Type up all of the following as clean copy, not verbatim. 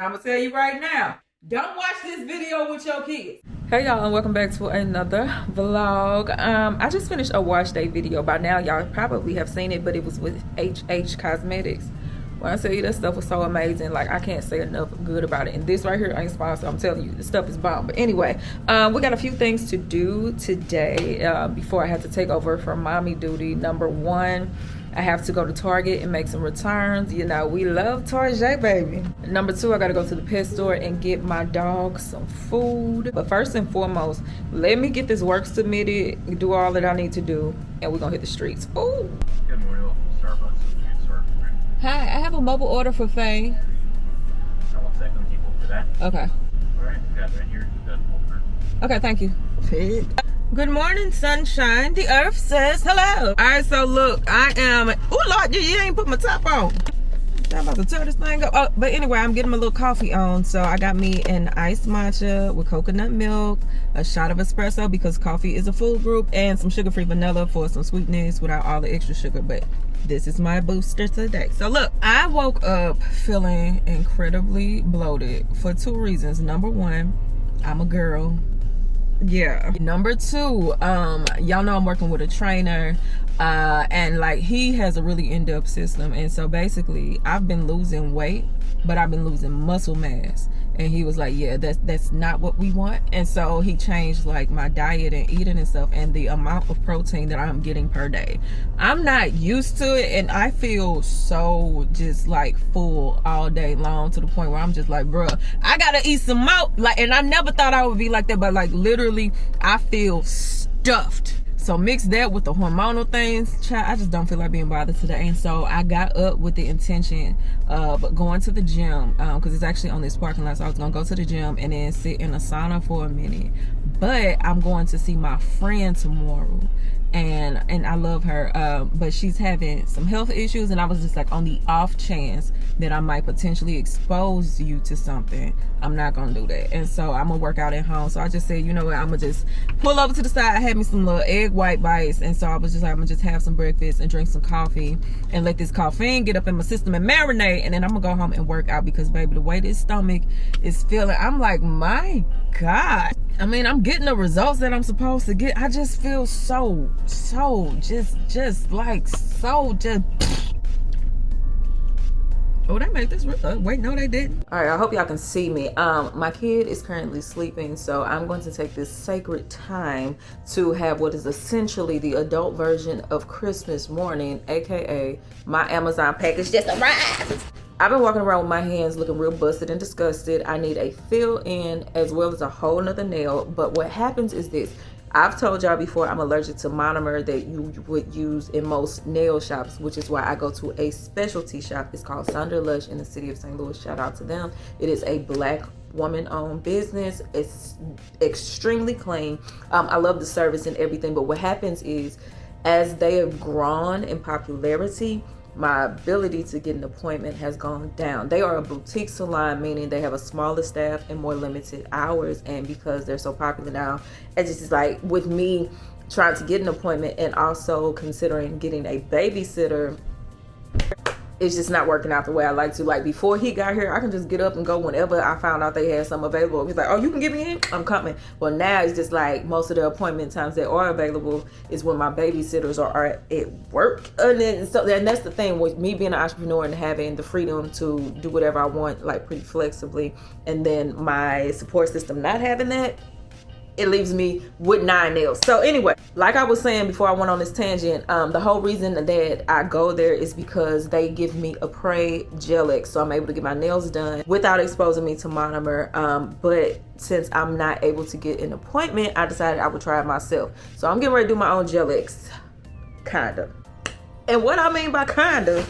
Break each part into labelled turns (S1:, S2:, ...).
S1: I'm gonna tell you right now, don't watch this video with your kids. Hey y'all, and welcome back to another vlog. I just finished a wash day video. By now y'all probably have seen it, but it was with HH Cosmetics. When I tell you that stuff was so amazing, like I can't say enough good about it. And this right here ain't sponsored. I'm telling you, the stuff is bomb. But anyway, we got a few things to do today before I have to take over from mommy duty. Number one, I have to go to Target and make some returns. You know, we love Target, baby. Number two, I gotta go to the pet store and get my dog some food. But first and foremost, let me get this work submitted, do all that I need to do, and we're gonna hit the streets. Ooh.
S2: Good morning, welcome to Starbucks.
S1: Hi, I have a mobile order for Faye.
S2: So 1 second, keep hold for that.
S1: Okay.
S2: Alright, we got right here.
S1: Okay, thank you. Good morning, sunshine. The earth says hello. All right, so look, I am. Oh Lord, you ain't put my top on. I'm about to turn this thing up. Oh, but anyway, I'm getting my little coffee on. So I got me an iced matcha with coconut milk, a shot of espresso because coffee is a food group, and some sugar-free vanilla for some sweetness without all the extra sugar. But this is my booster today. So look, I woke up feeling incredibly bloated for two reasons. Number one, I'm a girl. Yeah. Number two, y'all know I'm working with a trainer, and like he has a really in-depth system, and so basically I've been losing weight, but I've been losing muscle mass. And he was like, yeah, that's not what we want. And so he changed like my diet and eating and stuff, and the amount of protein that I'm getting per day. I'm not used to it, and I feel so just like full all day long to the point where I'm just like, bruh, I gotta eat some more. Like, and I never thought I would be like that, but like literally I feel stuffed. So mix that with the hormonal things, child, I just don't feel like being bothered today. And so I got up with the intention of going to the gym, because it's actually on this parking lot. So I was gonna go to the gym and then sit in a sauna for a minute. But I'm going to see my friend tomorrow, and I love her, but she's having some health issues, and I was just like, on the off chance that I might potentially expose you to something, I'm not gonna do that. And so I'm gonna work out at home. So I just said, you know what, I'm gonna just pull over to the side. I had me some little egg white bites, and so I was just like, I'm gonna just have some breakfast and drink some coffee and let this caffeine get up in my system and marinate, and then I'm gonna go home and work out, because baby, the way this stomach is feeling, I'm like, my God. I mean, I'm getting the results that I'm supposed to get. I just feel so just like so just. Oh, they made this wait, no they didn't. All right, I hope y'all can see me. My kid is currently sleeping, so I'm going to take this sacred time to have what is essentially the adult version of Christmas morning, aka my Amazon package just arrived. I've been walking around with my hands looking real busted and disgusted. I need a fill-in as well as a whole nother nail. But what happens is this. I've told y'all before, I'm allergic to monomer that you would use in most nail shops, which is why I go to a specialty shop. It's called Sunderlush in the city of St. Louis. Shout out to them. It is a Black woman-owned business. It's extremely clean. I love the service and everything. But what happens is, as they have grown in popularity, my ability to get an appointment has gone down. They are a boutique salon, meaning they have a smaller staff and more limited hours. And because they're so popular now, it's just like with me trying to get an appointment and also considering getting a babysitter, it's just not working out the way I like to. Like before he got here, I can just get up and go whenever I found out they had something available. He's like, oh, you can get me in? I'm coming. Well, now it's just like most of the appointment times that are available is when my babysitters are at work. And that's the thing with me being an entrepreneur and having the freedom to do whatever I want, like pretty flexibly. And then my support system not having that, it leaves me with 9 nails. So anyway, like I was saying before I went on this tangent, the whole reason that I go there is because they give me a Prey Gelix, so I'm able to get my nails done without exposing me to monomer. But since I'm not able to get an appointment, I decided I would try it myself. So I'm getting ready to do my own Gelix, kinda. And what I mean by kinda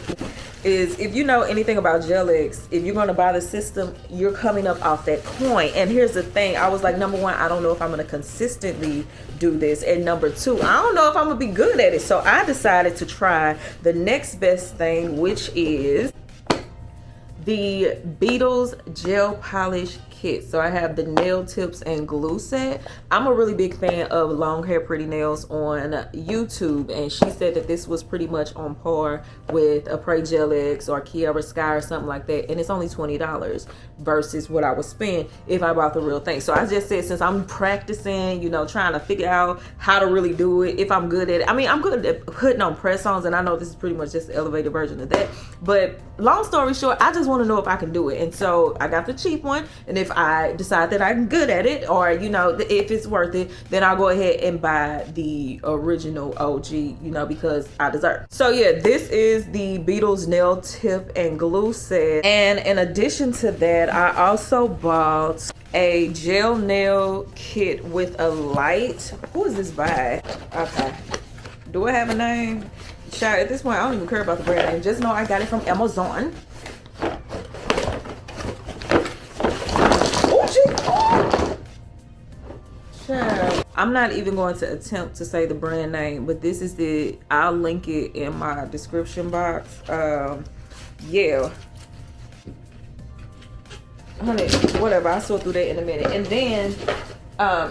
S1: is, if you know anything about Gelix, if you're gonna buy the system, you're coming up off that coin. And here's the thing, I was like, number one, I don't know if I'm gonna consistently do this, and number two, I don't know if I'm gonna be good at it. So I decided to try the next best thing, which is the Beetles gel polish kit. So I have the nail tips and glue set. I'm a really big fan of long hair pretty nails on YouTube, and she said that this was pretty much on par with a Prey Gel X or Kiara Sky or something like that, and it's only $20 versus what I would spend if I bought the real thing. So I just said, since I'm practicing, you know, trying to figure out how to really do it, if I'm good at it. I mean, I'm good at putting on press-ons, and I know this is pretty much just the elevated version of that, but long story short, I just want to know if I can do it. And so I got the cheap one, and if I decide that I'm good at it, or you know, if it's worth it, then I'll go ahead and buy the original OG, you know, because I deserve it. So yeah, this is the Beetles nail tip and glue set, and in addition to that, I also bought a gel nail kit with a light. Who is this by? Okay, do I have a name? Child, at this point I don't even care about the brand name, just know I got it from Amazon. I'm not even going to attempt to say the brand name, but this is the, I'll link it in my description box. Yeah, honey, whatever, I'll sort through that in a minute. And then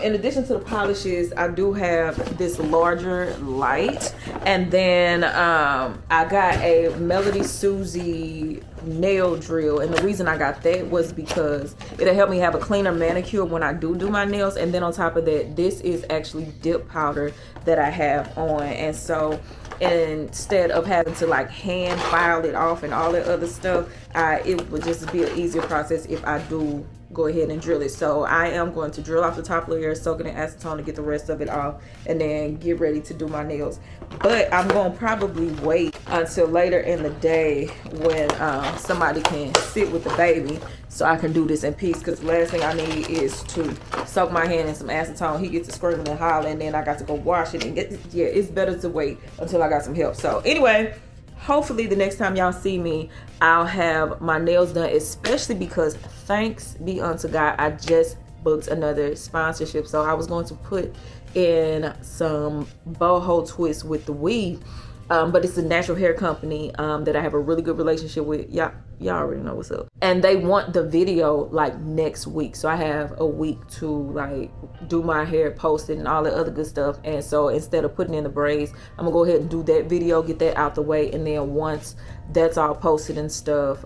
S1: in addition to the polishes, I do have this larger light, and then I got a Melody Susie nail drill, and the reason I got that was because it'll help me have a cleaner manicure when I do my nails. And then on top of that, this is actually dip powder that I have on, and so instead of having to like hand file it off and all that other stuff, it would just be an easier process if I do go ahead and drill it. So I am going to drill off the top layer, soak it in acetone to get the rest of it off, and then get ready to do my nails. But I'm going to probably wait until later in the day when somebody can sit with the baby so I can do this in peace, because the last thing I need is to soak my hand in some acetone, he gets to screaming and hollering, and then I got to go wash it and get, yeah, it's better to wait until I got some help. So anyway, hopefully the next time y'all see me, I'll have my nails done, especially because thanks be unto God, I just booked another sponsorship. So I was going to put in some boho twists with the weave, but it's a natural hair company that I have a really good relationship with. Y'all already know what's up. And they want the video like next week, so I have a week to like do my hair, post it, and all the other good stuff. And so instead of putting in the braids, I'm gonna go ahead and do that video, get that out the way, and then once that's all posted and stuff,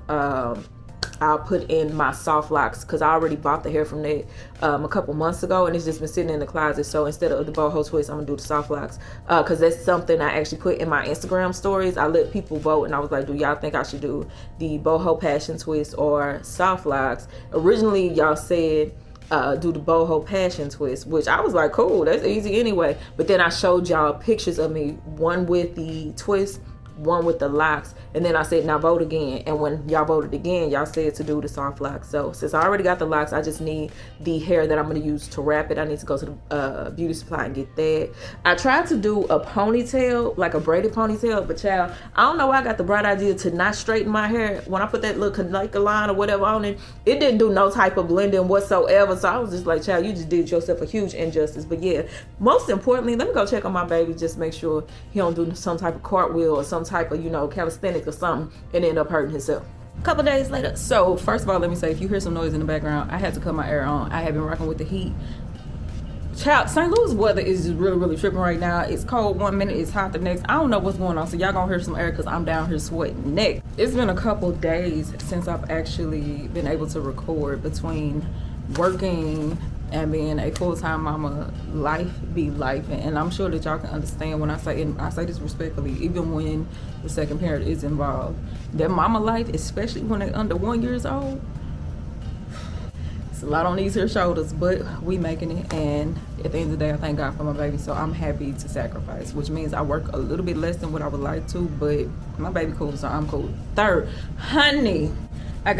S1: I'll put in my soft locks, because I already bought the hair from that a couple months ago, and it's just been sitting in the closet. So instead of the boho twist, I'm gonna do the soft locks, because that's something I actually put in my Instagram stories. I let people vote, and I was like, do y'all think I should do the boho passion twist or soft locks? Originally y'all said do the boho passion twist, which I was like, cool, that's easy anyway. But then I showed y'all pictures of me, one with the twist, one with the locks, and then I said, now vote again. And when y'all voted again, y'all said to do the soft locks. So since I already got the locks, I just need the hair that I'm going to use to wrap it. I need to go to the beauty supply and get that. I tried to do a ponytail, like a braided ponytail, but child, I don't know why I got the bright idea to not straighten my hair. When I put that little connector line or whatever on it, it didn't do no type of blending whatsoever. So I was just like, child, you just did yourself a huge injustice. But yeah, most importantly, let me go check on my baby, just make sure he don't do some type of cartwheel or some type of, you know, calisthenics or something and end up hurting himself. A couple days later. So first of all, let me say, if you hear some noise in the background, I had to cut my air on. I have been rocking with the heat. Child, St. Louis weather is just really tripping right now. It's cold one minute, it's hot the next. I don't know what's going on, so y'all gonna hear some air because I'm down here sweating neck. It's been a couple days since I've actually been able to record. Between working and being a full-time mama, life be life, and I'm sure that y'all can understand when I say, and I say this respectfully, even when the second parent is involved, that mama life, especially when they're under 1 year old, it's a lot on these here shoulders, but we making it. And at the end of the day, I thank God for my baby, so I'm happy to sacrifice, which means I work a little bit less than what I would like to, but my baby cool, so I'm cool. Third, honey, I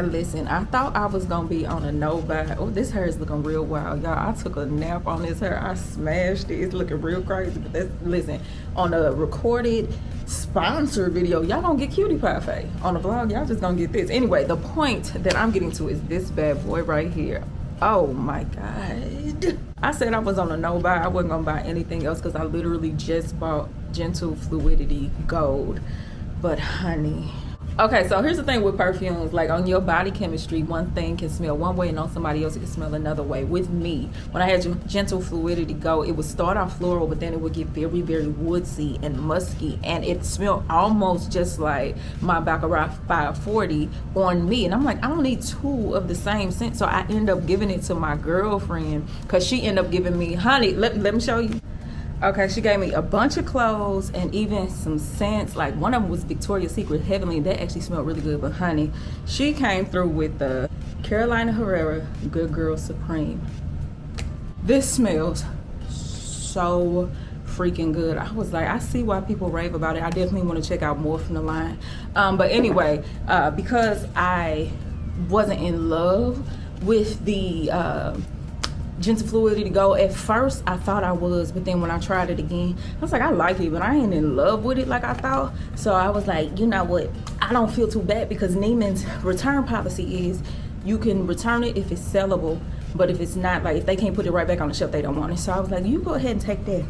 S1: listen, I thought I was gonna be on a no buy. Oh, this hair is looking real wild, y'all. I took a nap on this hair. I smashed it. It's looking real crazy. But that's, listen, on a recorded sponsor video, y'all don't get cutie pie Faye. On the vlog, y'all just gonna get this. Anyway, the point that I'm getting to is this bad boy right here. Oh my God. I said I was on a no buy. I wasn't gonna buy anything else because I literally just bought Gentle Fluidity Gold. But honey, Okay, so here's the thing with perfumes. Like, on your body chemistry, one thing can smell one way and on somebody else it can smell another way. With me, when I had Gentle Fluidity Go, it would start off floral, but then it would get very, very woodsy and musky, and it smelled almost just like my Baccarat 540 on me. And I'm like, I don't need two of the same scent. So I end up giving it to my girlfriend because she ended up giving me, honey, let me show you. Okay, she gave me a bunch of clothes and even some scents. Like, one of them was Victoria's Secret Heavenly. That actually smelled really good. But honey, she came through with the Carolina Herrera Good Girl Supreme. This smells so freaking good. I was like, I see why people rave about it. I definitely want to check out more from the line. But anyway, because I wasn't in love with the Gentle Fluidity Go. At first, I thought I was, but then when I tried it again, I was like, I like it, but I ain't in love with it like I thought. So I was like, you know what? I don't feel too bad because Neiman's return policy is you can return it if it's sellable, but if it's not, like if they can't put it right back on the shelf, they don't want it. So I was like, you go ahead and take that.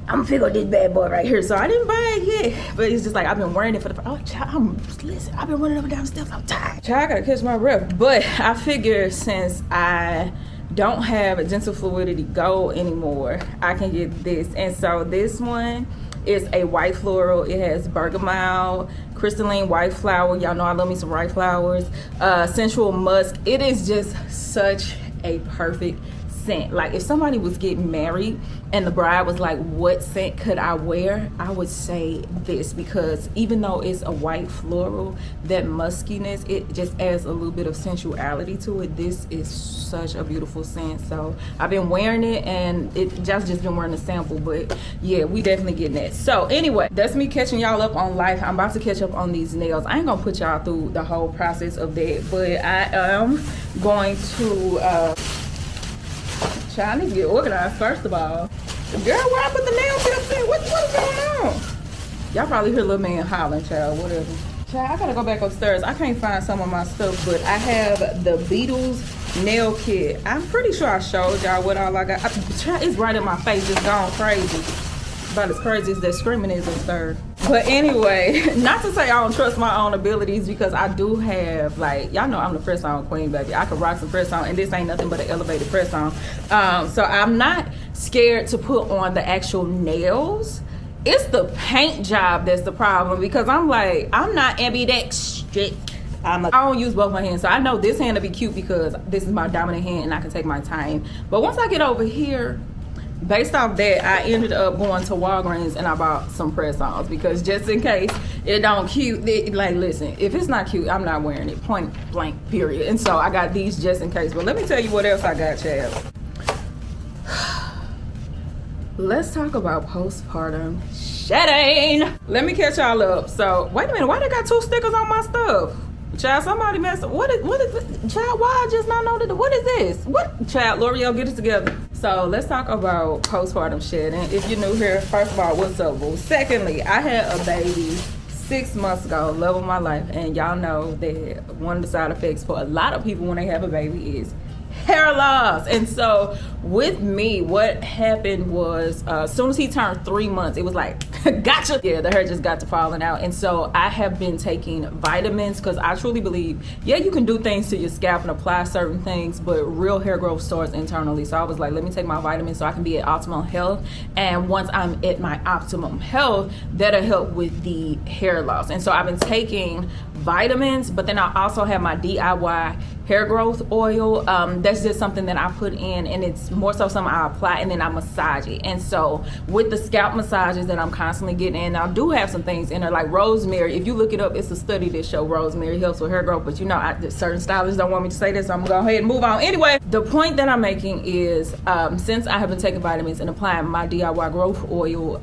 S1: I'm gonna figure out this bad boy right here. So I didn't buy it yet, but it's just like I've been wearing it for the, oh child, listen, I've been running up and down the steps, I'm tired. Child, I gotta catch my breath. But I figure since I don't have a Gentle Fluidity Go anymore, I can get this. And so this one is a white floral. It has bergamot, crystalline white flower. Y'all know I love me some white flowers. Sensual musk. It is just such a perfect scent. Like, if somebody was getting married and the bride was like, what scent could I wear, I would say this, because even though it's a white floral, that muskiness, it just adds a little bit of sensuality to it. This is such a beautiful scent. So I've been wearing it, and it just been wearing a sample, but yeah, we definitely getting that. So anyway, that's me catching y'all up on life. I'm about to catch up on these nails. I ain't gonna put y'all through the whole process of that, but I am going to child, I need to get organized first of all. Girl, where I put the nail tips in? What is going on? Y'all probably hear little man hollering, child, whatever. Child, I gotta go back upstairs. I can't find some of my stuff, but I have the Beatles nail kit. I'm pretty sure I showed y'all what all I got. Child, it's right in my face, just gone crazy. About as crazy as that screaming is upstairs. But anyway, not to say I don't trust my own abilities, because I do have, like, y'all know I'm the press on queen, baby. I can rock some press on, and this ain't nothing but an elevated press on. So I'm not scared to put on the actual nails. It's the paint job that's the problem, because I'm like, I'm not ambidextrous. I don't use both my hands, so I know this hand to be cute because this is my dominant hand and I can take my time. But once I get over here, based off that, I ended up going to Walgreens and I bought some press-ons, because just in case it don't cute, like, listen, if it's not cute, I'm not wearing it, point blank, period. And so I got these just in case. But let me tell you what else I got, Chad. Let's talk about postpartum shedding. Let me catch y'all up. So wait a minute, why they got 2 stickers on my stuff? Child, somebody messed up. What is child, why I just not know that? What is this? What? Child, L'Oreal, get it together. So let's talk about postpartum shedding. If you're new here, first of all, what's up, boo? Secondly, I had a baby 6 months ago, love of my life, and y'all know that one of the side effects for a lot of people when they have a baby is hair loss. And so with me, what happened was, as soon as he turned 3 months, it was like, gotcha. Yeah, the hair just got to falling out. And so I have been taking vitamins, because I truly believe, yeah, you can do things to your scalp and apply certain things, but real hair growth starts internally. So I was like, let me take my vitamins so I can be at optimum health. And once I'm at my optimum health, that'll help with the hair loss. And so I've been taking vitamins, but then I also have my DIY hair growth oil. That's just something that I put in, and it's more so something I apply and then I massage it. And so with the scalp massages that I'm constantly getting in, I do have some things in there like rosemary. If you look it up, it's a study that show rosemary helps with hair growth, but you know, certain stylists don't want me to say this, so I'm gonna go ahead and move on. Anyway, the point that I'm making is, since I have been taking vitamins and applying my DIY growth oil,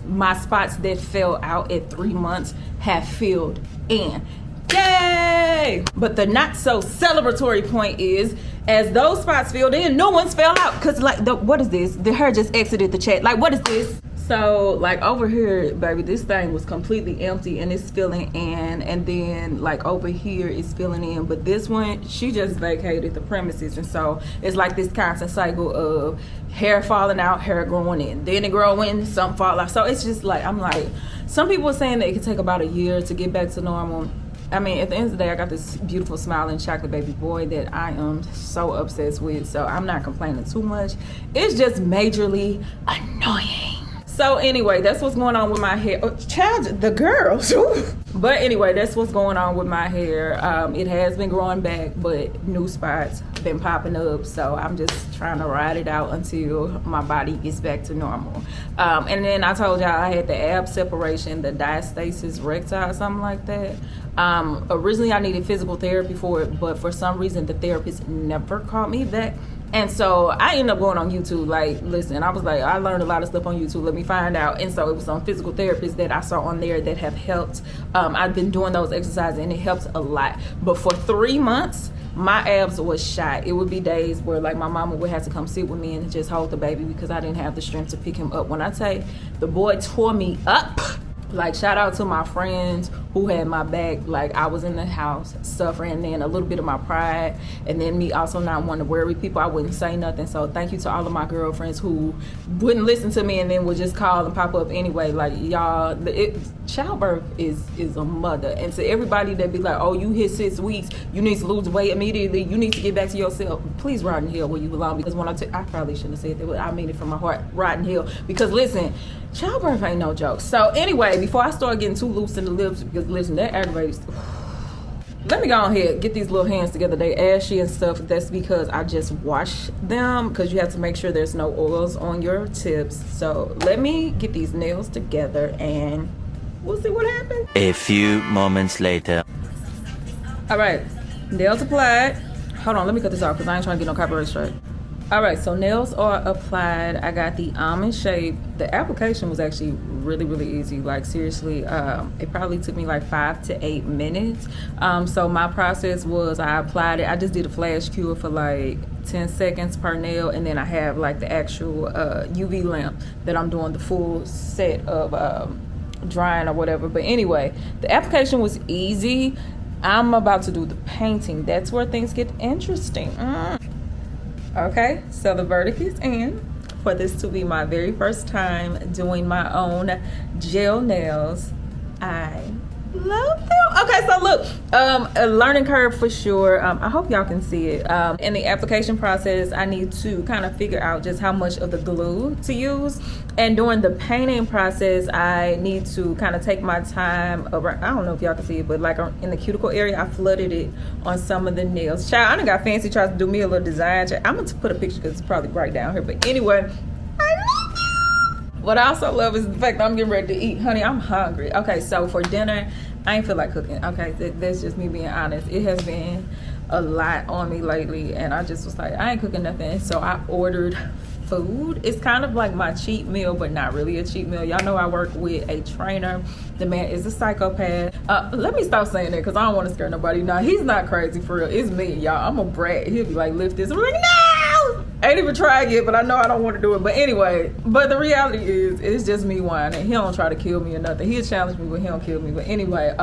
S1: my spots that fell out at 3 months have filled in. Yay! But the not so celebratory point is, as those spots filled in, new ones fell out. Because, like, what is this? The hair just exited the chat. Like, what is this? So, like, over here, baby, this thing was completely empty and it's filling in. And then, like, over here it's filling in. But this one, she just vacated the premises. And so it's like this constant cycle of hair falling out, hair growing in. Then it growing, some fall out. So it's just like, I'm like, some people are saying that it could take about a year to get back to normal. I mean, at the end of the day, I got this beautiful smiling chocolate baby boy that I am so obsessed with. So I'm not complaining too much. It's just majorly annoying. So anyway, that's what's going on with my hair. Oh, child, the girls. But anyway, that's what's going on with my hair. It has been growing back, but new spots been popping up. So I'm just trying to ride it out until my body gets back to normal. And then I told y'all I had the ab separation, the diastasis recti, something like that. Originally I needed physical therapy for it, but for some reason the therapist never called me back. And so I ended up going on YouTube. Like, listen, I was like, I learned a lot of stuff on YouTube. Let me find out. And so it was some physical therapists that I saw on there that have helped. I've been doing those exercises and it helps a lot. But for 3 months, my abs was shot. It would be days where like my mama would have to come sit with me and just hold the baby because I didn't have the strength to pick him up. When I say the boy tore me up, like, shout out to my friends who had my back. Like, I was in the house suffering, and then a little bit of my pride, and then me also not wanting to worry people. I wouldn't say nothing. So thank you to all of my girlfriends who wouldn't listen to me and then would just call and pop up anyway. Like, y'all, childbirth is a mother. And to everybody that be like, oh, you hit 6 weeks, you need to lose weight immediately, you need to get back to yourself. Please ride and heal where you belong. Because when I probably shouldn't have said that, but I mean it from my heart, ride and heal. Because listen, childbirth ain't no joke. So anyway, before I start getting too loose in the lips, because listen, that aggravates. Let me go ahead, get these little hands together. They ashy and stuff. That's because I just wash them, because you have to make sure there's no oils on your tips. So let me get these nails together and we'll see what happens.
S3: A few moments later.
S1: All right, nails applied. Hold on, let me cut this off because I ain't trying to get no copyright strike. All right, so nails are applied. I got the almond shape. The application was actually really, really easy. Like, seriously, it probably took me like 5 to 8 minutes. So my process was I applied it. I just did a flash cure for like 10 seconds per nail, and then I have like the actual UV lamp that I'm doing the full set of drying or whatever. But anyway, the application was easy. I'm about to do the painting. That's where things get interesting. Okay, so the verdict is in for this to be my very first time doing my own gel nails. I love them. Okay, so look, a learning curve for sure. I hope y'all can see it. In the application process, I need to kind of figure out just how much of the glue to use. And during the painting process, I need to kind of take my time around. I don't know if y'all can see it, but like in the cuticle area, I flooded it on some of the nails. Child, I done got fancy, tried to do me a little design. I'm gonna put a picture because it's probably right down here. But anyway, I love you. What I also love is the fact that I'm getting ready to eat. Honey, I'm hungry. Okay, so for dinner, I ain't feel like cooking. Okay, that's just me being honest. It has been a lot on me lately, and I just was like, I ain't cooking nothing. So I ordered food. It's kind of like my cheat meal, but not really a cheat meal. Y'all know I work with a trainer. The man is a psychopath. Let me stop saying that because I don't want to scare nobody. No, he's not crazy for real. It's me, y'all. I'm a brat. He'll be like, lift this. I'm like, no! Ain't even tried yet, but I know I don't want to do it. But anyway, but the reality is, it's just me whining. He don't try to kill me or nothing. He'll challenge me, but he don't kill me. But anyway,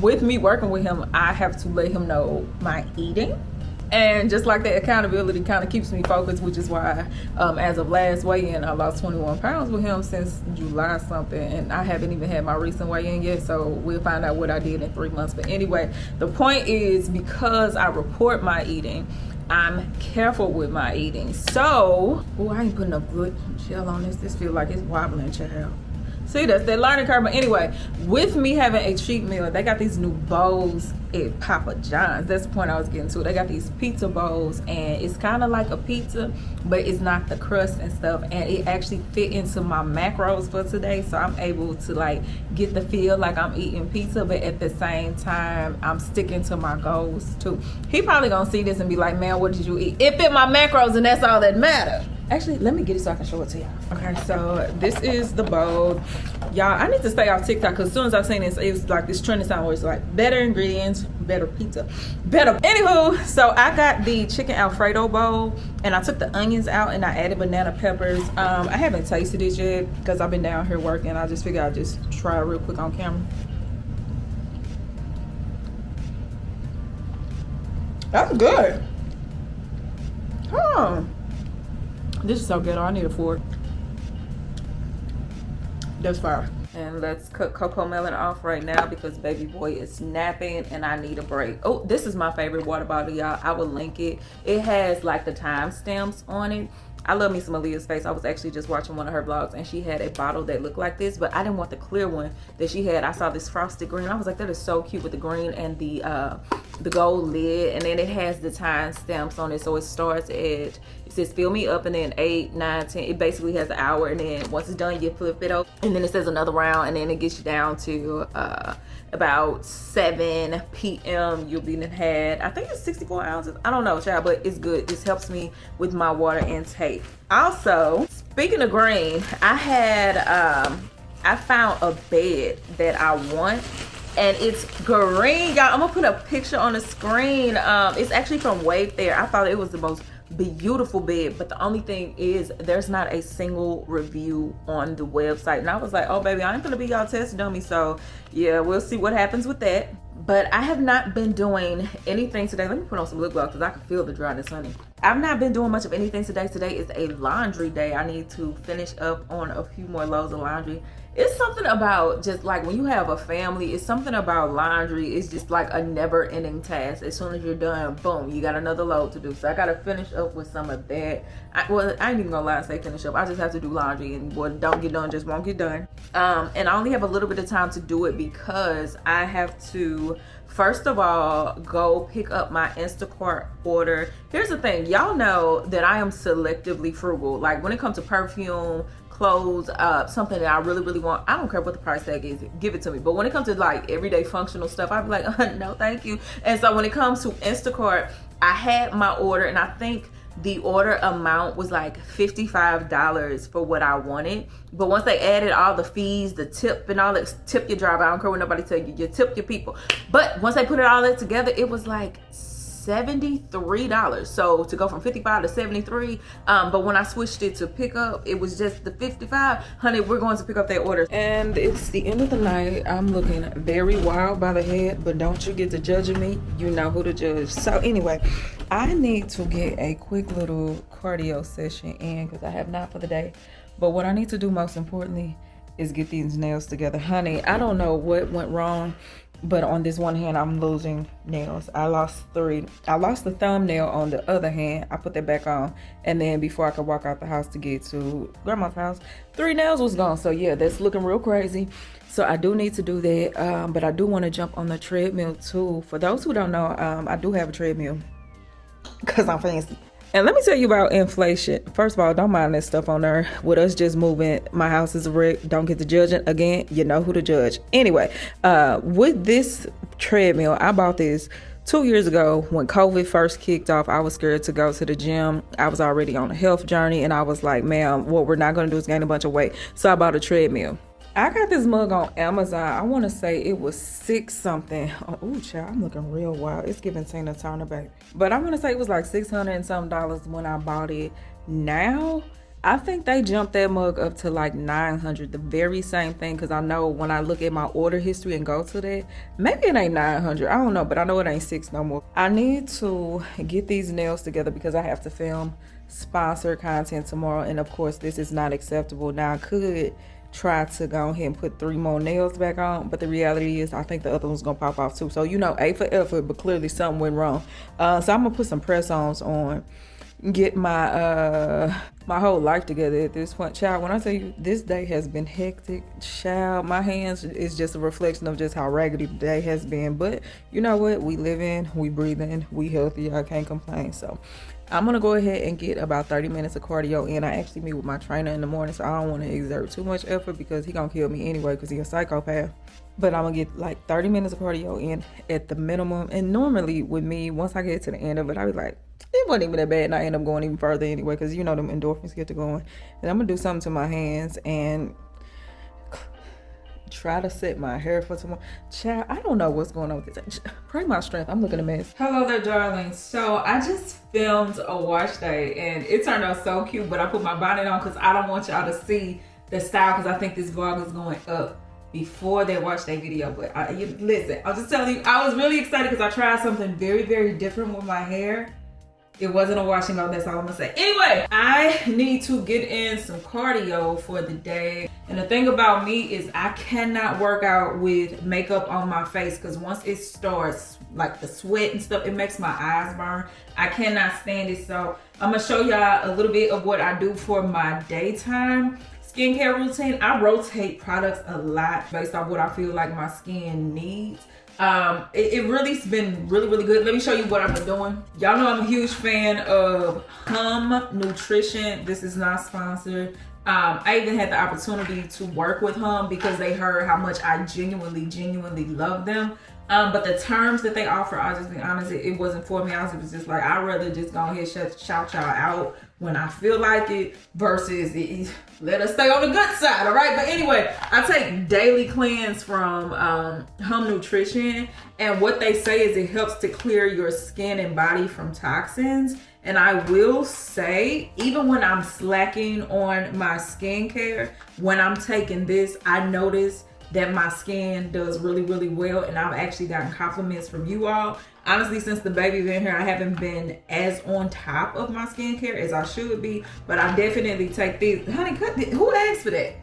S1: with me working with him, I have to let him know my eating. And just like that, accountability kind of keeps me focused, which is why as of last weigh-in, I lost 21 pounds with him since July something. And I haven't even had my recent weigh-in yet, so we'll find out what I did in 3 months. But anyway, the point is, because I report my eating, I'm careful with my eating. So, oh, I ain't putting a good gel on this. This feels like it's wobbling, child. See, that's that learning curve. But anyway, with me having a cheat meal, they got these new bowls at Papa John's. That's the point I was getting to. They got these pizza bowls, and it's kind of like a pizza, but it's not the crust and stuff. And it actually fit into my macros for today, so I'm able to like get the feel like I'm eating pizza, but at the same time, I'm sticking to my goals too. He probably gonna see this and be like, man, what did you eat? It fit my macros, and that's all that matters. Actually, let me get it so I can show it to y'all. Okay, so this is the bowl. Y'all, I need to stay off TikTok because as soon as I've seen this, it was like this trending sound where it's like better ingredients, better pizza, better. Anywho, so I got the chicken Alfredo bowl and I took the onions out and I added banana peppers. I haven't tasted it yet because I've been down here working. I just figured I'd just try it real quick on camera. That's good. Huh. This is so good. I need a fork. That's fire. And let's cut Coco Melon off right now because baby boy is napping and I need a break. Oh, this is my favorite water bottle, y'all. I will link it. It has like the timestamps on it. I love me some Aaliyah's Face. I was actually just watching one of her vlogs and she had a bottle that looked like this, but I didn't want the clear one that she had. I saw this frosted green. I was like, that is so cute with the green and the gold lid. And then it has the time stamps on it. So it starts at, it says fill me up, and then 8, 9, 10. It basically has an hour, and then once it's done, you flip it over. And then it says another round, and then it gets you down to about 7 p.m. You'll be had, I think it's 64 ounces. I don't know, child, but it's good. This helps me with my water intake. Also, speaking of green, I found a bed that I want, and it's green, y'all. I'm gonna put a picture on the screen. It's actually from Wayfair. I thought it was the most beautiful bed, but the only thing is there's not a single review on the website, and I was like, oh baby, I ain't gonna be y'all test dummy. So yeah, we'll see what happens with that. But I have not been doing anything today. Let me put on some lip gloss because I can feel the dryness, honey. I've not been doing much of anything today. Today is a laundry day. I need to finish up on a few more loads of laundry. It's something about just like when you have a family, it's something about laundry. It's just like a never ending task. As soon as you're done, boom, you got another load to do. So I got to finish up with some of that. I ain't even gonna lie and say finish up. I just have to do laundry, and what don't get done just won't get done. And I only have a little bit of time to do it because I have to, first of all, go pick up my Instacart order. Here's the thing, y'all know that I am selectively frugal. Like when it comes to perfume, clothes, something that I really want, I don't care what the price tag is, give it to me. But when it comes to like everyday functional stuff, I'd be like, no thank you. And so when it comes to Instacart, I had my order, and I think the order amount was like $55 for what I wanted. But once they added all the fees, the tip and all that, tip your driver, I don't care what nobody tell you, you tip your people. But once they put it all that together, it was like $73. So to go from 55 to 73, but when I switched it to pick up, it was just the 55. Honey, we're going to pick up that order, and it's the end of the night. I'm looking very wild by the head, but don't you get to judging me. You know who to judge. So anyway, I need to get a quick little cardio session in because I have not for the day. But what I need to do most importantly is get these nails together. Honey, I don't know what went wrong, but on this one hand, I'm losing nails. I lost 3. I lost the thumbnail on the other hand. I put that back on. And then before I could walk out the house to get to grandma's house, 3 nails was gone. So yeah, that's looking real crazy. So I do need to do that. But I do want to jump on the treadmill too. For those who don't know, I do have a treadmill because I'm fancy. And let me tell you about inflation. First of all, don't mind that stuff on there. With us just moving, my house is a wreck. Don't get to judging. Again, you know who to judge. Anyway, with this treadmill, I bought this 2 years ago when COVID first kicked off. I was scared to go to the gym. I was already on a health journey, and I was like, man, what we're not going to do is gain a bunch of weight. So I bought a treadmill. I got this mug on Amazon. I want to say it was 6 something. Oh, child, I'm looking real wild. It's giving Tina Turner back. But I want to say it was like $600 and something when I bought it. Now, I think they jumped that mug up to like $900. The very same thing, because I know when I look at my order history and go to that, maybe it ain't $900. I don't know, but I know it ain't 6 no more. I need to get these nails together because I have to film sponsored content tomorrow. And of course, this is not acceptable. Now, I could try to go ahead and put 3 more nails back on, but the reality is I think the other one's gonna pop off too. So you know, A for effort, but clearly something went wrong. So I'm gonna put some press-ons on, get my my whole life together at this point. Child, when I tell you this day has been hectic, child, my hands is just a reflection of just how raggedy the day has been. But you know what, we live in, we breathe in, we healthy, I can't complain. So I'm gonna go ahead and get about 30 minutes of cardio in. I actually meet with my trainer in the morning, so I don't want to exert too much effort because he gonna kill me anyway because he's a psychopath. But I'm gonna get like 30 minutes of cardio in at the minimum. And normally with me, once I get to the end of it, I be like, it wasn't even that bad, and I end up going even further anyway because you know them endorphins get to going. And I'm gonna do something to my hands and try to set my hair for tomorrow. Child, I don't know what's going on with this. Pray my strength. I'm looking a mess. Hello there, darlings. So I just filmed a wash day and it turned out so cute, but I put my bonnet on because I don't want y'all to see the style because I think this vlog is going up before they watch that video. But listen, I'll just tell you, I was really excited because I tried something very, very different with my hair. It wasn't a washing out, that's all I'm gonna say. Anyway, I need to get in some cardio for the day. And the thing about me is I cannot work out with makeup on my face, because once it starts, like the sweat and stuff, it makes my eyes burn. I cannot stand it. So I'm gonna show y'all a little bit of what I do for my daytime skincare routine. I rotate products a lot based off what I feel like my skin needs. It really's been really good. Let me show you what I've been doing. Y'all know I'm a huge fan of Hum Nutrition. This is not sponsored. I even had the opportunity to work with Hum because they heard how much I genuinely love them. But the terms that they offer, I'll just be honest, it wasn't for me. I was just like, I'd rather just go ahead and shout y'all out when I feel like it versus let us stay on the good side, all right? But anyway, I take daily cleanse from Hum Nutrition, and what they say is it helps to clear your skin and body from toxins. And I will say, even when I'm slacking on my skincare, when I'm taking this, I notice that my skin does really well, and I've actually gotten compliments from you all. Honestly, since the baby been here, I haven't been as on top of my skincare as I should be, but I definitely take these. Honey, who asked for that?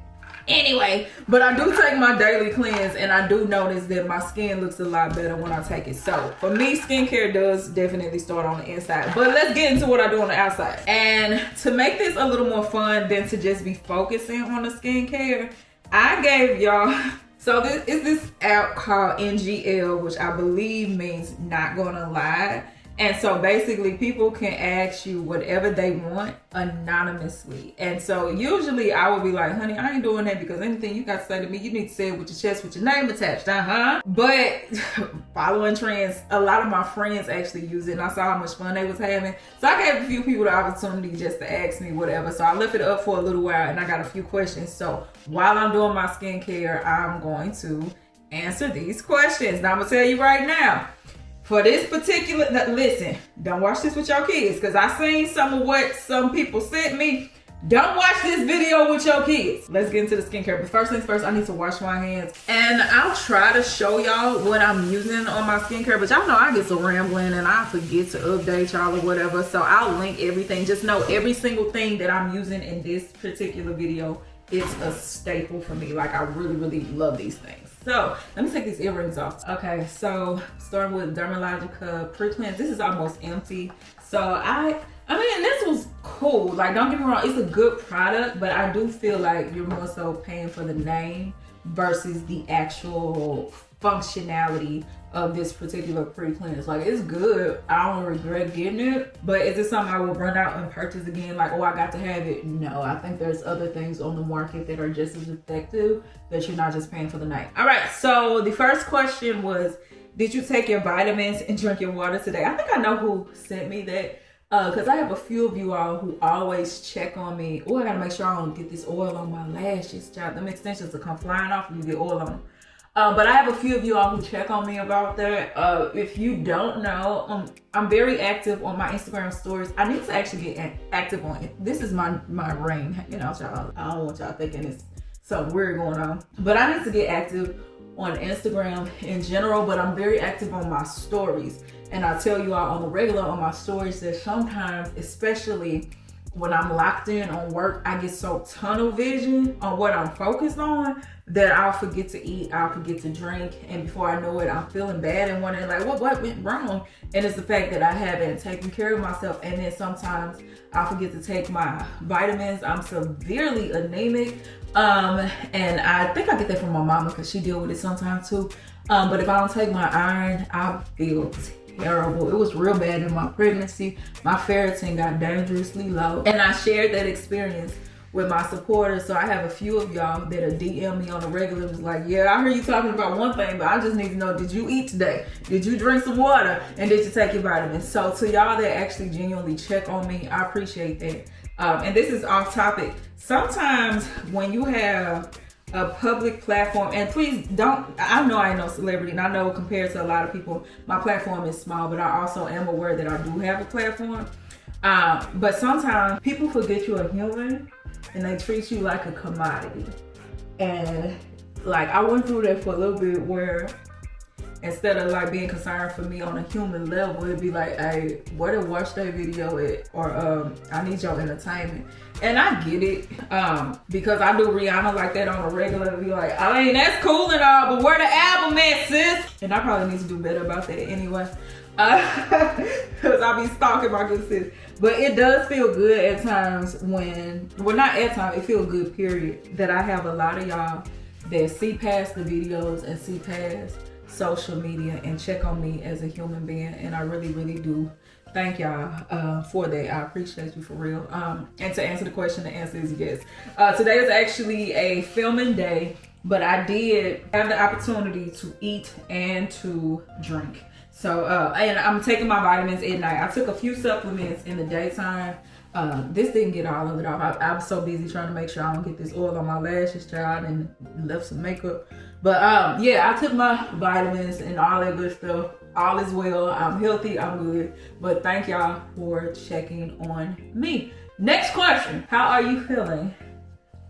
S1: Anyway, but I do take my daily cleanse, and I do notice that my skin looks a lot better when I take it. So for me, skincare does definitely start on the inside, but let's get into what I do on the outside. And to make this a little more fun than to just be focusing on the skincare, I gave y'all, so this is this app called NGL, which I believe means not gonna lie. And so basically people can ask you whatever they want anonymously. And so usually I would be like, honey, I ain't doing that, because anything you got to say to me, you need to say it with your chest with your name attached, But following trends, a lot of my friends actually use it, and I saw how much fun they was having. So I gave a few people the opportunity just to ask me whatever. So I left it up for a little while, and I got a few questions. So while I'm doing my skincare, I'm going to answer these questions. Now I'm gonna tell you right now, for this particular, listen, don't watch this with your kids, because I seen some of what some people sent me. Don't watch this video with your kids. Let's get into the skincare. But first things first, I need to wash my hands. And I'll try to show y'all what I'm using on my skincare, but y'all know I get so rambling and I forget to update y'all or whatever. So I'll link everything. Just know every single thing that I'm using in this particular video is a staple for me. Like, I really love these things. So let me take these earrings off. Okay, so starting with Dermalogica Pre-Cleanse. This is almost empty. So I mean, this was cool. Like, don't get me wrong, it's a good product, but I do feel like you're more so paying for the name versus the actual functionality of this particular pre-cleanse. Like, it's good. I don't regret getting it, but is it something I will run out and purchase again? Like, oh, I got to have it? No, I think there's other things on the market that are just as effective, that you're not just paying for the name. All right, so the first question was, did you take your vitamins and drink your water today? I think I know who sent me that, because I have a few of you all who always check on me. Oh, I gotta make sure I don't get this oil on my lashes, child. Them extensions will come flying off and you get oil on them. But I have a few of you all who check on me about that. If you don't know, I'm very active on my Instagram stories. I need to actually get active on it. This is my reign, you know, y'all. I don't want y'all thinking it's something weird going on. But I need to get active on Instagram in general, but I'm very active on my stories. And I tell you all on the regular on my stories that sometimes, especially when I'm locked in on work, I get so tunnel vision on what I'm focused on that I'll forget to eat, I'll forget to drink, and before I know it, I'm feeling bad and wondering like, what went wrong? And it's the fact that I haven't taken care of myself. And then sometimes I forget to take my vitamins. I'm severely anemic, and I think I get that from my mama because she deal with it sometimes too. But if I don't take my iron, I feel terrible. It was real bad in my pregnancy. My ferritin got dangerously low, and I shared that experience with my supporters. So I have a few of y'all that are DM me on the regular, was like, yeah, I heard you talking about one thing, but I just need to know, did you eat today? Did you drink some water? And did you take your vitamins? So to y'all that actually genuinely check on me, I appreciate that. And this is off topic. Sometimes when you have a public platform, and please don't, I know I ain't no celebrity, and I know compared to a lot of people, my platform is small, but I also am aware that I do have a platform. But sometimes people forget you're a human and they treat you like a commodity. And like, I went through that for a little bit where instead of like being concerned for me on a human level, it'd be like, hey, where to watch that video at? Or I need your entertainment. And I get it, because I do Rihanna like that on a regular. Be like, I mean, that's cool and all, but where the album at, sis? And I probably need to do better about that anyway. Because I be stalking my good sis. But it does feel good at times when, well, not at times, it feels good, period, that I have a lot of y'all that see past the videos and see past social media and check on me as a human being. And I really, really do thank y'all for that. I appreciate you for real. And to answer the question, the answer is yes. Today is actually a filming day, but I did have the opportunity to eat and to drink. So, and I'm taking my vitamins at night. I took a few supplements in the daytime. This didn't get all of it off. I'm so busy trying to make sure I don't get this oil on my lashes, child, and left some makeup. But yeah, I took my vitamins and all that good stuff. All is well. I'm healthy. I'm good. But thank y'all for checking on me. Next question. How are you feeling?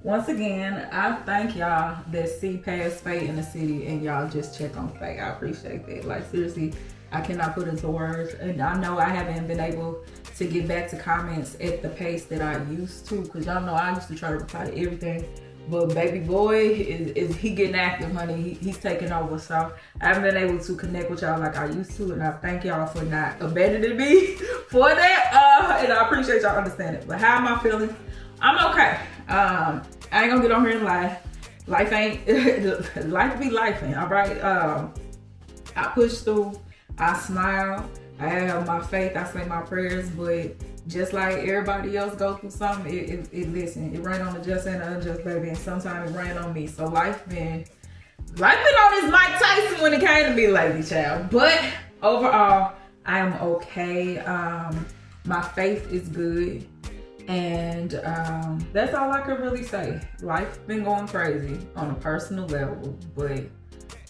S1: Once again, I thank y'all that see past Faye in the City and y'all just check on Faye. I appreciate that. Like, seriously, I cannot put into words. And I know I haven't been able to get back to comments at the pace that I used to, because y'all know I used to try to reply to everything. But baby boy, is he getting active, honey. He's taking over. So I haven't been able to connect with y'all like I used to. And I thank y'all for not abandoning me for that. And I appreciate y'all understanding. But how am I feeling? I'm okay. I ain't gonna get on here and lie. Life ain't, life be lifing, all right? I push through, I smile, I have my faith, I say my prayers, but just like everybody else go through something, listen, it rain on the just and the unjust, baby, and sometimes it rain on me. So life been on this Mike Tyson when it came to me lately, child. But overall, I am okay. My faith is good. And that's all I could really say. Life's been going crazy on a personal level, but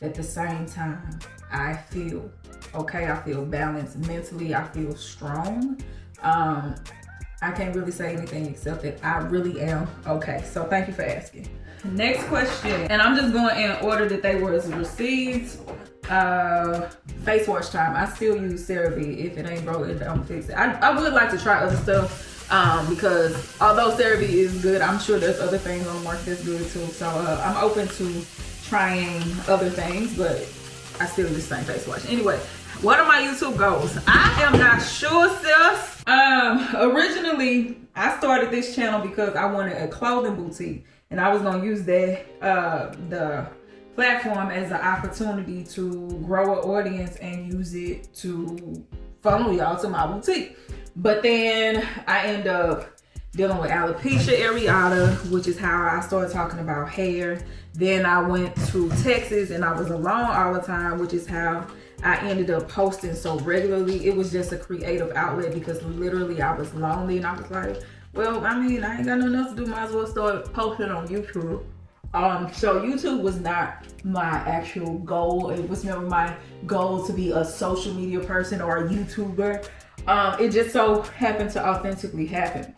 S1: at the same time, I feel okay. I feel balanced mentally. I feel strong. I can't really say anything except that I really am okay. So thank you for asking. Next question, and I'm just going in order that they were received. Face wash time. I still use CeraVe. If it ain't broke, don't fix it. I would like to try other stuff. Because although CeraVe is good, I'm sure there's other things on the market that's good too. So I'm open to trying other things, but I still just think face wash. Anyway, what are my YouTube goals? I am not sure, sis. Originally, I started this channel because I wanted a clothing boutique, and I was gonna use that the platform as an opportunity to grow an audience and use it to funnel y'all to my boutique. But then I end up dealing with alopecia areata, which is how I started talking about hair. Then I went to Texas and I was alone all the time, which is how I ended up posting so regularly. It was just a creative outlet because literally I was lonely and I was like, well, I mean, I ain't got nothing else to do. Might as well start posting on YouTube. So YouTube was not my actual goal. It was never my goal to be a social media person or a YouTuber. It just so happened to authentically happen.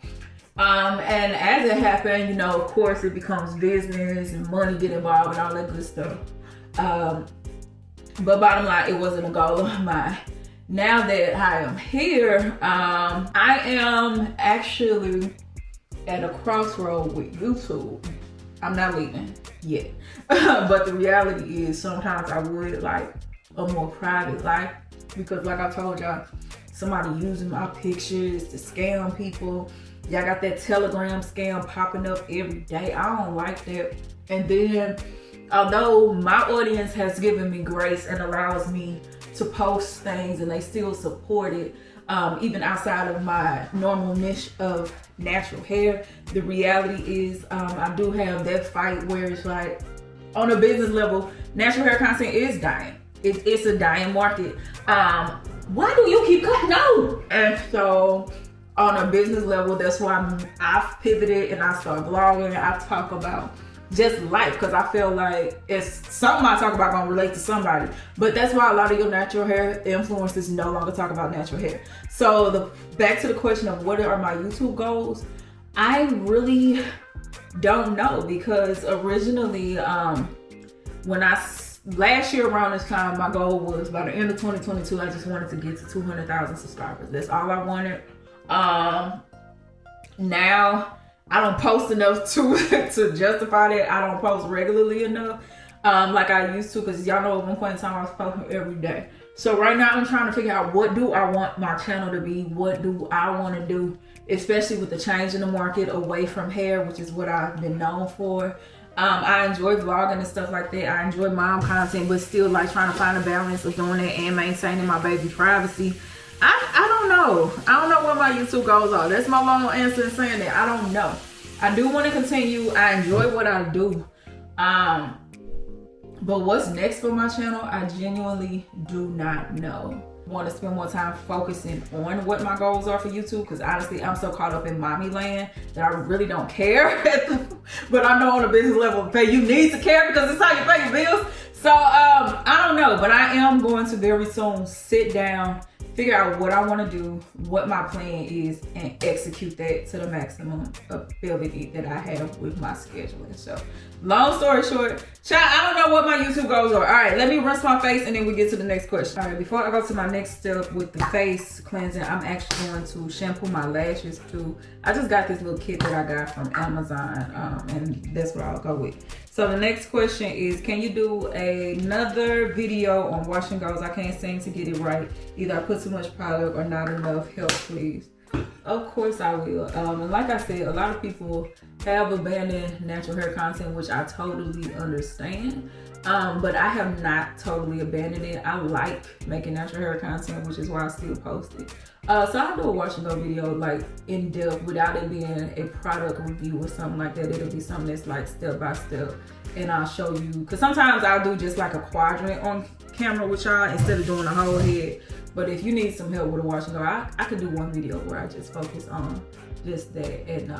S1: And as it happened, you know, of course it becomes business and money get involved and all that good stuff. But bottom line, it wasn't a goal of mine. Now that I am here, I am actually at a crossroad with YouTube. I'm not leaving yet. But the reality is sometimes I would like a more private life because like I told y'all, somebody using my pictures to scam people. Y'all got that Telegram scam popping up every day. I don't like that. And then, although my audience has given me grace and allows me to post things and they still support it, even outside of my normal niche of natural hair, the reality is I do have that fight where it's like, on a business level, natural hair content is dying. It's a dying market. Why do you keep cutting out? And so on a business level, that's why I've pivoted and I start vlogging. I talk about just life because I feel like it's something I talk about gonna relate to somebody. But that's why a lot of your natural hair influencers no longer talk about natural hair. So back to the question of what are my YouTube goals, I really don't know because originally when I last year around this time, my goal was by the end of 2022, I just wanted to get to 200,000 subscribers. That's all I wanted. Now I don't post enough to justify that. I don't post regularly enough, like I used to, because y'all know at one point in time I was posting every day. So right now I'm trying to figure out, what do I want my channel to be? What do I want to do? Especially with the change in the market away from hair, which is what I've been known for. I enjoy vlogging and stuff like that. I enjoy mom content, but still like trying to find a balance of doing it and maintaining my baby privacy. I don't know. I don't know what my YouTube goals are. That's my long answer in saying that. I don't know. I do want to continue. I enjoy what I do. But what's next for my channel, I genuinely do not know. I want to spend more time focusing on what my goals are for YouTube, because honestly, I'm so caught up in mommy land that I really don't care. But I know on a business level, Faye, you need to care because it's how you pay your bills. So I don't know, but I am going to very soon sit down, figure out what I want to do, what my plan is, and execute that to the maximum ability that I have with my scheduling. So, long story short, child, I don't know what my YouTube goals are. All right, let me rinse my face and then we get to the next question. All right, before I go to my next step with the face cleansing, I'm actually going to shampoo my lashes too. I just got this little kit that I got from Amazon, and that's what I'll go with. So the next question is, can you do another video on wash and goes? I can't seem to get it right. Either I put too much product or not enough. Help, please. Of course I will. And like I said, a lot of people have abandoned natural hair content, which I totally understand. But I have not totally abandoned it. I like making natural hair content, which is why I still post it. So I'll do a wash and go video like in depth without it being a product review or something like that. It'll be something that's like step by step, and I'll show you, because sometimes I'll do just like a quadrant on camera with y'all instead of doing the whole head. But if you need some help with a wash and go, I could do one video where I just focus on just that, and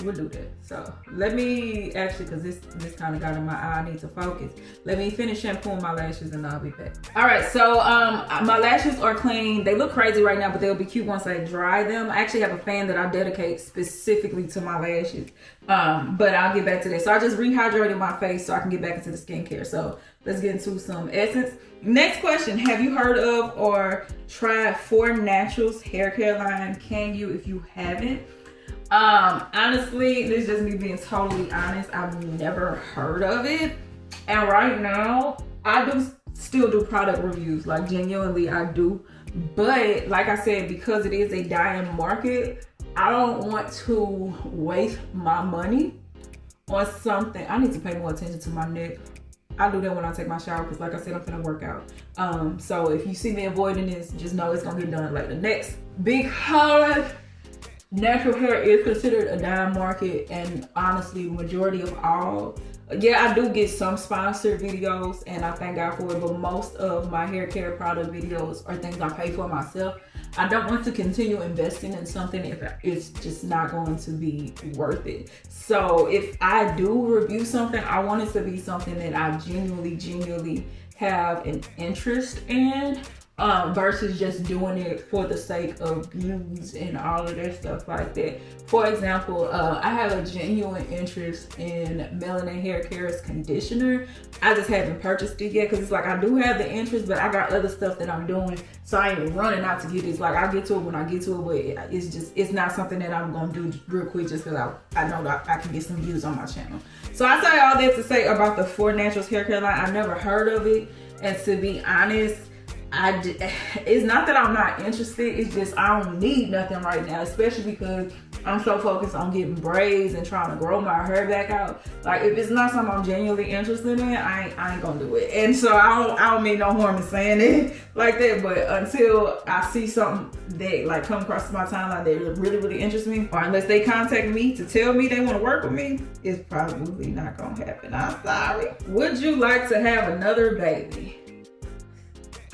S1: we'll do that. So let me actually, because this kind of got in my eye, I need to focus. Let me finish shampooing my lashes and I'll be back. All right, so my lashes are clean. They look crazy right now, but they'll be cute once I dry them. I actually have a fan that I dedicate specifically to my lashes, but I'll get back to that. So I just rehydrated my face so I can get back into the skincare. So let's get into some essence. Next question, have you heard of or tried 4 Naturals hair care line? Can you if you haven't? Honestly, this is just me being totally honest. I've never heard of it. And right now, I do still do product reviews. Like genuinely, I do. But like I said, because it is a dying market, I don't want to waste my money on something. I need to pay more attention to my neck. I do that when I take my shower because like I said, I'm gonna work out. So if you see me avoiding this, just know it's gonna get done later. Next, because natural hair is considered a dying market, and honestly, majority of all, yeah, I do get some sponsored videos and I thank God for it, but most of my hair care product videos are things I pay for myself. I don't want to continue investing in something if it's just not going to be worth it. So if I do review something, I want it to be something that I genuinely have an interest in, versus just doing it for the sake of views and all of that stuff like that. For example, I have a genuine interest in Melanin Hair Care's conditioner. I just haven't purchased it yet because it's like I do have the interest, but I got other stuff that I'm doing, so I ain't running out to get this. Like I'll get to it when I get to it, but it's not something that I'm gonna do real quick just because I know that I can get some views on my channel. So I say all that to say about the 4 Naturals hair care line. I never heard of it, and to be honest, it's not that I'm not interested, it's just I don't need nothing right now, especially because I'm so focused on getting braids and trying to grow my hair back out. Like if it's not something I'm genuinely interested in, I ain't gonna do it. And so I don't mean no harm in saying it like that, but until I see something that like come across my timeline that really interests me, or unless they contact me to tell me they want to work with me, it's probably not gonna happen. I'm sorry. Would you like to have another baby?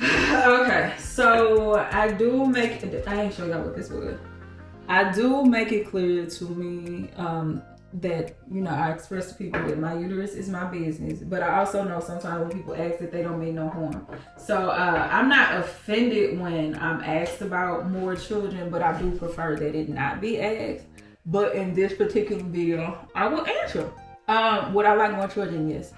S1: Okay, so I do make it, I ain't show y'all what this was. I do make it clear to me that, you know, I express to people that my uterus is my business, but I also know sometimes when people ask that they don't mean no harm. So I'm not offended when I'm asked about more children, but I do prefer that it not be asked. But in this particular video, I will answer. Would I like more children? Yes.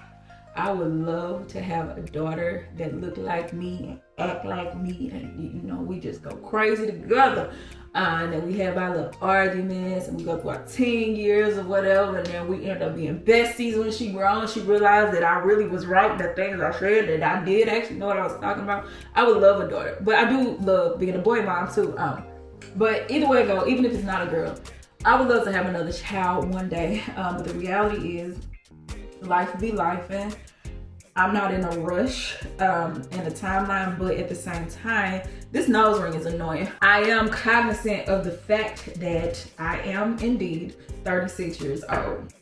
S1: I would love to have a daughter that looked like me and act like me, and you know, we just go crazy together. And then we have our little arguments, and we go through our teen years or whatever, and then we end up being besties when she grown. She realized that I really was right in the things I said, that I did actually know what I was talking about. I would love a daughter, but I do love being a boy mom too. But either way it go, even if it's not a girl, I would love to have another child one day. But the reality is, life be life, and I'm not in a rush in a timeline, but at the same time, this nose ring is annoying. I am cognizant of the fact that I am indeed 36 years old.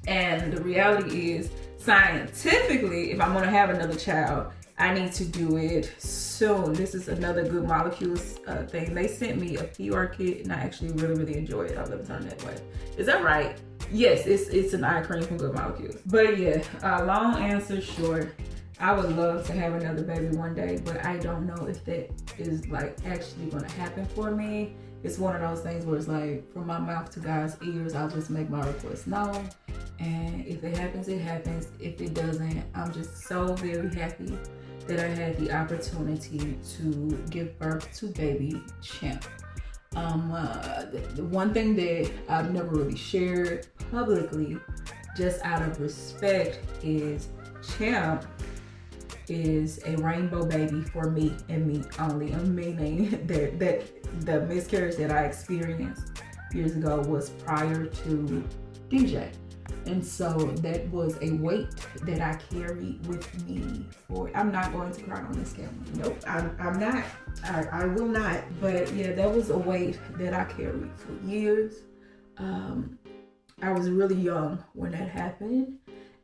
S1: And the reality is, scientifically, if I'm gonna have another child, I need to do it soon. This is another Good Molecules thing. They sent me a PR kit, and I actually really enjoy it. I'll let me turn that way. Is that right? Yes, it's an eye cream from Good Molecules. But yeah, long answer short, I would love to have another baby one day, but I don't know if that is like actually gonna happen for me. It's one of those things where it's like, from my mouth to God's ears, I'll just make my request known. And if it happens, it happens. If it doesn't, I'm just so very happy that I had the opportunity to give birth to baby Champ. The one thing that I've never really shared publicly, just out of respect, is Champ is a rainbow baby for me and me only. Meaning that the miscarriage that I experienced years ago was prior to DJ. And so that was a weight that I carried with me for, I'm not going to cry on this camera. Nope, I'm not. I will not. But yeah, that was a weight that I carried for years. I was really young when that happened.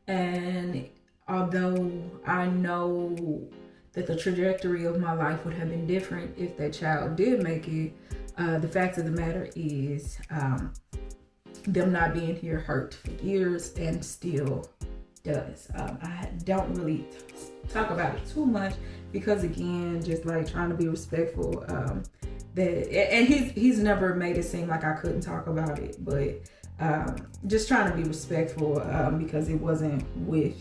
S1: And although I know that the trajectory of my life would have been different if that child did make it, the fact of the matter is, them not being here hurt for years and still does. I don't really talk about it too much because, again, just like trying to be respectful. And he's never made it seem like I couldn't talk about it, but just trying to be respectful because it wasn't with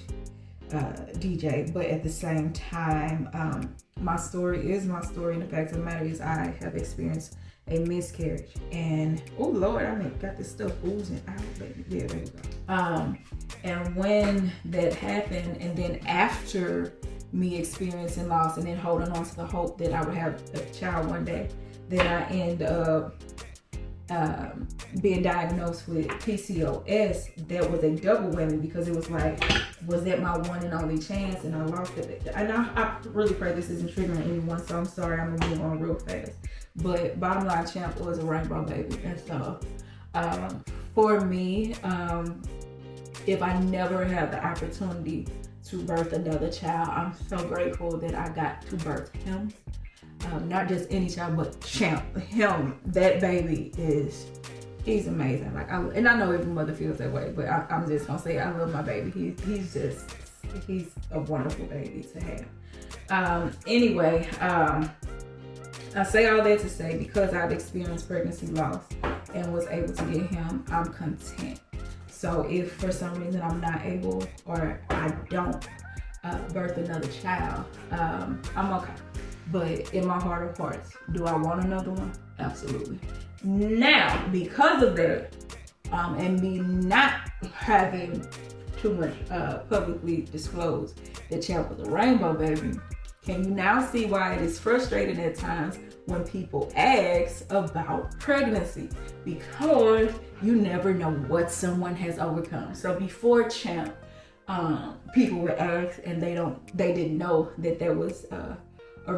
S1: DJ. But at the same time, my story is my story, and the fact of the matter is I have experienced a miscarriage, and oh Lord, I got this stuff oozing out, baby. Yeah, there you go. And when that happened, and then after me experiencing loss, and then holding on to the hope that I would have a child one day, then I end up being diagnosed with PCOS. That was a double whammy because it was like, was that my one and only chance, and I lost it. And I really pray this isn't triggering anyone, so I'm sorry, I'm gonna move on real fast. But bottom line, Champ was a rainbow baby. And so for me, if I never had the opportunity to birth another child, I'm so grateful that I got to birth him. Not just any child, but Champ. Him, that baby he's amazing. Like, and I know every mother feels that way, but I'm just gonna say I love my baby. He's a wonderful baby to have. Anyway, I say all that to say, because I've experienced pregnancy loss and was able to get him, I'm content. So if for some reason I'm not able, or I don't birth another child, I'm okay. But in my heart of hearts, do I want another one? Absolutely. Now, because of that, and me not having too much publicly disclosed that Champ was a rainbow baby, can you now see why it is frustrating at times when people ask about pregnancy? Because you never know what someone has overcome. So before Champ, people would ask, and they didn't know that there was a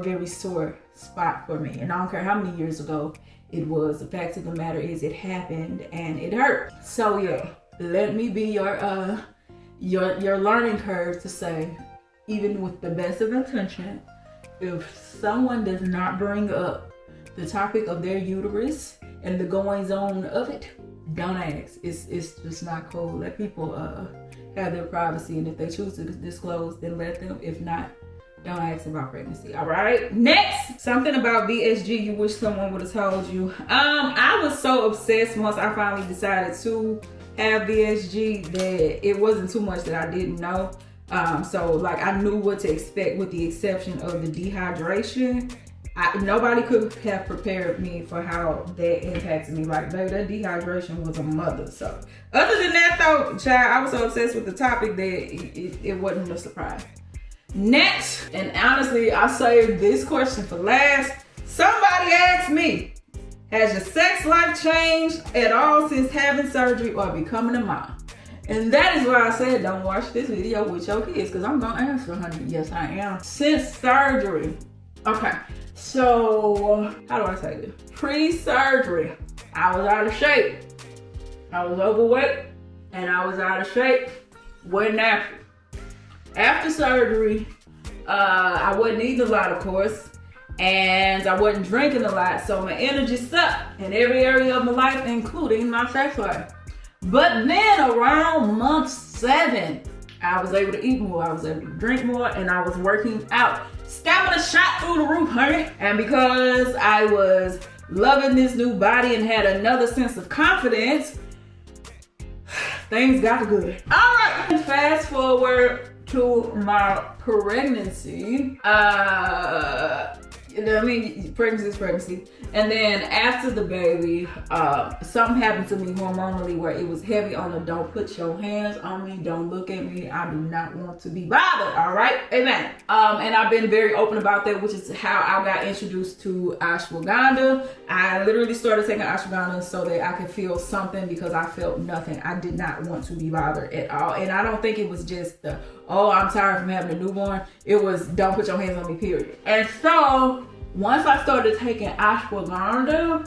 S1: very sore spot for me. And I don't care how many years ago it was. The fact of the matter is, it happened and it hurt. So yeah, let me be your learning curve to say, even with the best of intention, if someone does not bring up the topic of their uterus and the goings on of it, don't ask. It's just not cool. Let people have their privacy, and if they choose to disclose, then let them. If not, don't ask about pregnancy. All right. Next, something about VSG you wish someone would have told you. I was so obsessed once I finally decided to have VSG that it wasn't too much that I didn't know. So like I knew what to expect with the exception of the dehydration. Nobody could have prepared me for how that impacted me. Like, baby, that dehydration was a mother. So other than that though, child, I was so obsessed with the topic that it wasn't a surprise. Next, and honestly, I saved this question for last. Somebody asked me, has your sex life changed at all since having surgery or becoming a mom? And that is why I said don't watch this video with your kids, because I'm gonna answer, honey. Yes, I am. Since surgery. Okay, so how do I say this? Pre-surgery, I was out of shape. I was overweight and I was out of shape. Wasn't active. After surgery, I wasn't eating a lot, of course, and I wasn't drinking a lot, so my energy sucked in every area of my life, including my sex life. But then around month 7, I was able to eat more, I was able to drink more, and I was working out. Stamina shot through the roof, honey. And because I was loving this new body and had another sense of confidence, things got good. All right, fast forward to my pregnancy. Pregnancy is pregnancy. And then after the baby, something happened to me hormonally where it was heavy on the don't put your hands on me, don't look at me, I do not want to be bothered, all right? Amen. And I've been very open about that, which is how I got introduced to ashwagandha. I literally started taking ashwagandha so that I could feel something because I felt nothing. I did not want to be bothered at all. And I don't think it was just the, oh, I'm tired from having a newborn. It was don't put your hands on me, period. And so once I started taking ashwagandha,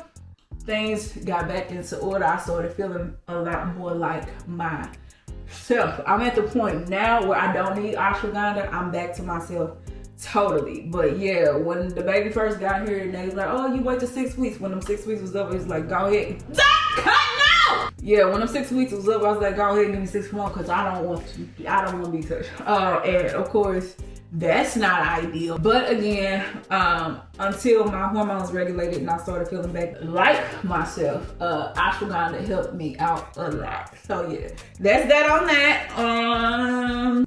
S1: things got back into order. I started feeling a lot more like myself. I'm at the point now where I don't need ashwagandha. I'm back to myself totally. But yeah, when the baby first got here and they was like, oh, you wait till 6 weeks. When them 6 weeks was up, it was like, go ahead. Yeah, when them 6 weeks was up, I was like, go ahead and give me 6 more because I don't want to be touched. And of course, that's not ideal. But again, until my hormones regulated and I started feeling back like myself, ashwagandha helped me out a lot. So yeah, that's that on that.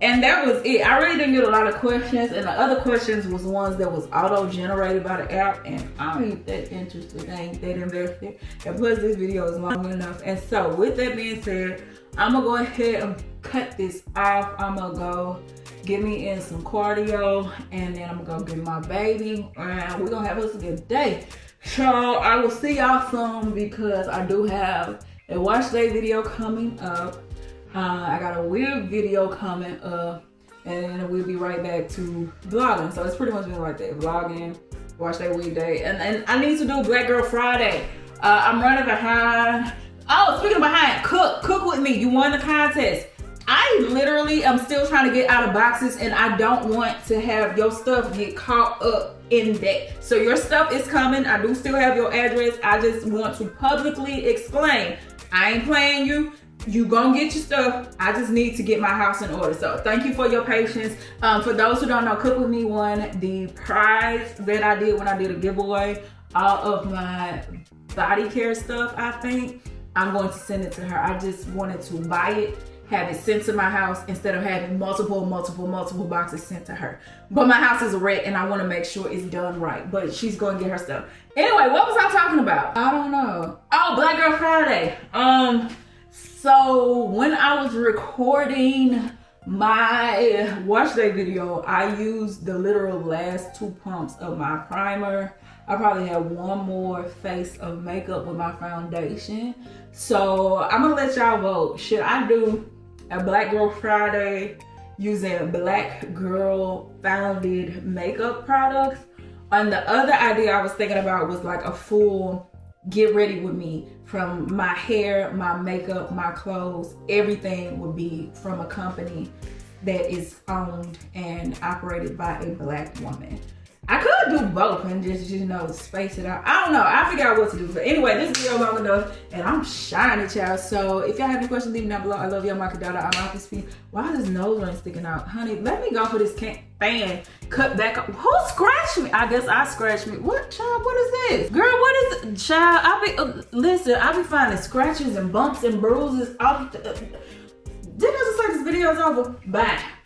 S1: And that was it. I really didn't get a lot of questions, and the other questions was ones that was auto-generated by the app, and I ain't that interested, I ain't that invested. And plus this video is long enough. And so with that being said, I'm gonna go ahead and cut this off. I'm gonna go get me in some cardio, and then I'm gonna go get my baby, and we're gonna have us a good day. So I will see y'all soon because I do have a wash day video coming up. I got a wig video coming up, and then we'll be right back to vlogging. So it's pretty much been like that, vlogging, wash day, wig day, and I need to do Black Girl Friday. I'm running behind. Oh, speaking of behind, cook with me. You won the contest. I literally am still trying to get out of boxes, and I don't want to have your stuff get caught up in that. So your stuff is coming. I do still have your address. I just want to publicly explain, I ain't playing you. You gonna get your stuff. I just need to get my house in order. So thank you for your patience. For those who don't know, Cook With Me won the prize that I did when I did a giveaway. All of my body care stuff, I think. I'm going to send it to her. I just wanted to buy it, have it sent to my house instead of having multiple boxes sent to her. But my house is a wreck and I want to make sure it's done right. But she's going to get her stuff. Anyway, what was I talking about? I don't know. Oh, Black Girl Friday. So when I was recording my wash day video, I used the literal last 2 pumps of my primer. I probably have one more face of makeup with my foundation. So I'm gonna let y'all vote. Should I do a Black Girl Friday using Black Girl founded makeup products? And the other idea I was thinking about was like a full get ready with me, from my hair, my makeup, my clothes, everything would be from a company that is owned and operated by a Black woman. I could do both and just, you know, space it out. I don't know. I'll figure out what to do. But anyway, this video long enough and I'm shining, child. So if y'all have any questions, leave them down below. I love y'all, Market Dada. I'm out this feet. Why is this nose ring sticking out? Honey, let me go for this fan cut back up. Who scratched me? I guess I scratched me. What, child? What is this? Girl, what is it? Child, listen, I be finding scratches and bumps and bruises. Didn't I just say this video is over? Bye.